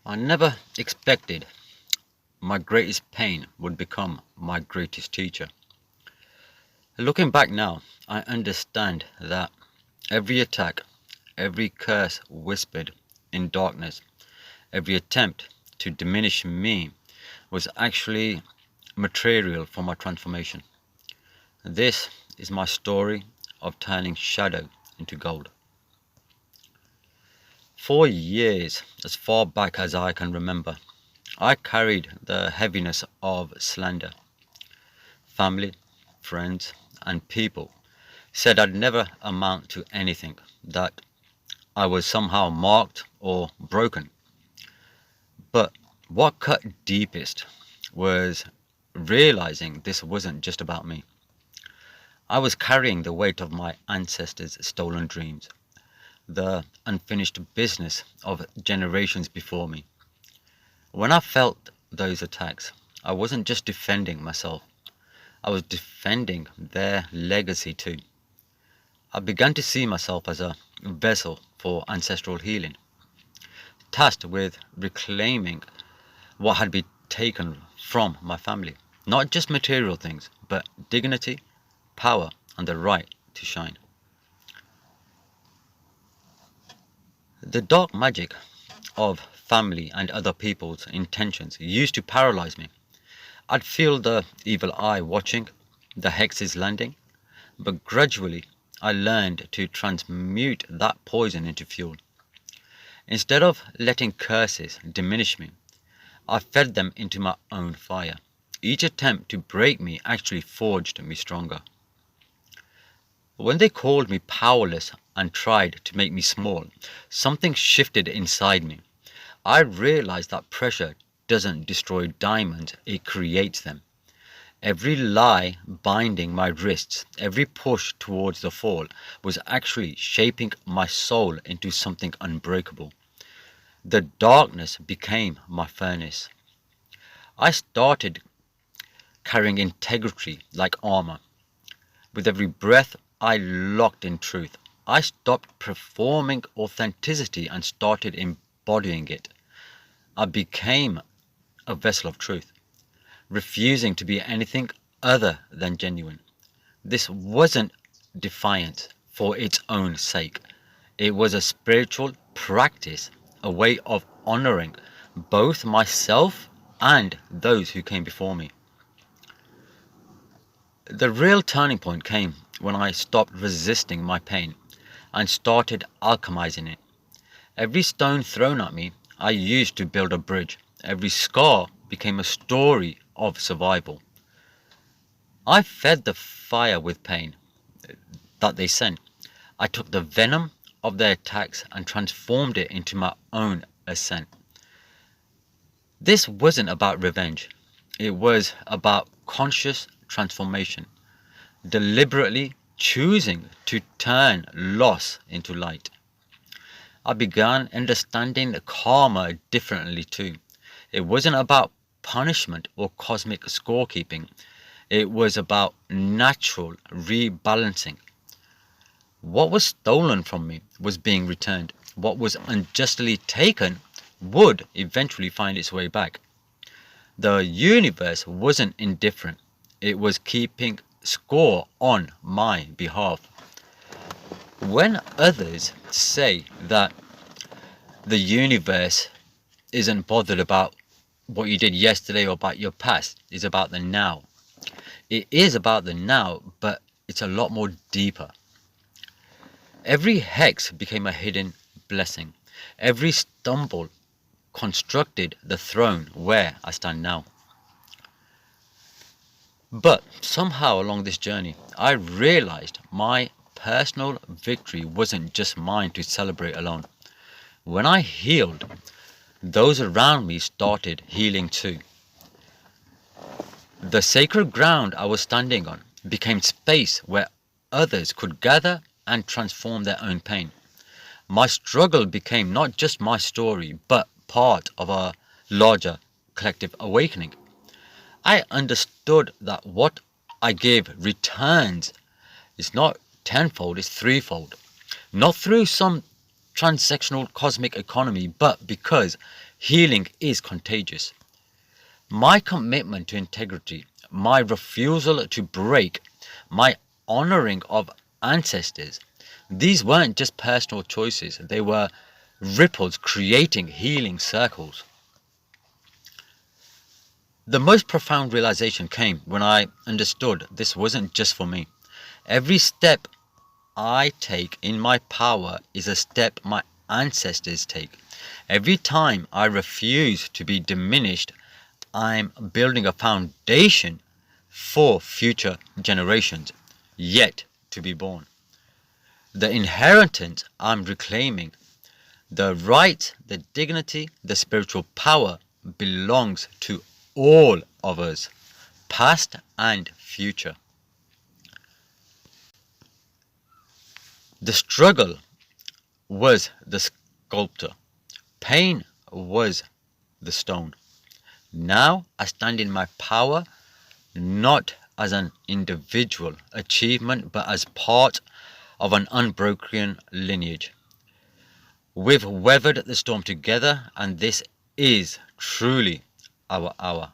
I never expected my greatest pain would become my greatest teacher. Looking back now, I understand that every attack, every curse whispered in darkness, every attempt to diminish me was actually material for my transformation. This is my story of turning shadow into gold. For years, as far back as I can remember, I carried the heaviness of slander. Family, friends, and people said I'd never amount to anything, that I was somehow marked or broken. But what cut deepest was realizing this wasn't just about me. I was carrying the weight of my ancestors' stolen dreams, the unfinished business of generations before me. When I felt those attacks, I wasn't just defending myself, I was defending their legacy too. I began to see myself as a vessel for ancestral healing, tasked with reclaiming what had been taken from my family. Not just material things, but dignity, power, and the right to shine. The dark magic of family and other people's intentions used to paralyze me. I'd feel the evil eye watching, the hexes landing, but gradually I learned to transmute that poison into fuel. Instead of letting curses diminish me, I fed them into my own fire. Each attempt to break me actually forged me stronger. When they called me powerless and tried to make me small, something shifted inside me. I realized that pressure doesn't destroy diamonds, it creates them. Every lie binding my wrists, every push towards the fall, was actually shaping my soul into something unbreakable. The darkness became my furnace. I started carrying integrity like armor. With every breath, I locked in truth. I stopped performing authenticity and started embodying it. I became a vessel of truth, refusing to be anything other than genuine. This wasn't defiance for its own sake. It was a spiritual practice, a way of honoring both myself and those who came before me. The real turning point came when I stopped resisting my pain and started alchemizing it. Every stone thrown at me, I used to build a bridge. Every scar became a story of survival. I fed the fire with pain that they sent. I took the venom of their attacks and transformed it into my own ascent. This wasn't about revenge. It was about conscious transformation, deliberately choosing to turn loss into light. I began understanding karma differently too. It wasn't about punishment or cosmic scorekeeping. It was about natural rebalancing. What was stolen from me was being returned. What was unjustly taken would eventually find its way back. The universe wasn't indifferent. It was keeping score on my behalf. When others say that the universe isn't bothered about what you did yesterday or about your past, it's about the now. It is about the now, but it's a lot more deeper. Every hex became a hidden blessing. Every stumble constructed the throne where I stand now. But somehow along this journey, I realized my personal victory wasn't just mine to celebrate alone. When I healed, those around me started healing too. The sacred ground I was standing on became space where others could gather and transform their own pain. My struggle became not just my story, but part of a larger collective awakening. I understood that what I give returns. It's not tenfold, it's threefold. Not through some transactional cosmic economy, but because Healing is contagious. My commitment to integrity, my refusal to break, my honoring of ancestors, these weren't just personal choices, they were ripples creating healing circles. The most profound realization came when I understood this wasn't just for me. Every step I take in my power is a step my ancestors take. Every time I refuse to be diminished, I'm building a foundation for future generations yet to be born. The inheritance I'm reclaiming, the right, the dignity, the spiritual power belongs to all of us, past and future. The struggle was the sculptor. Pain was the stone. Now I stand in my power, not as an individual achievement, but as part of an unbroken lineage. We've weathered the storm together, and this is truly our hour.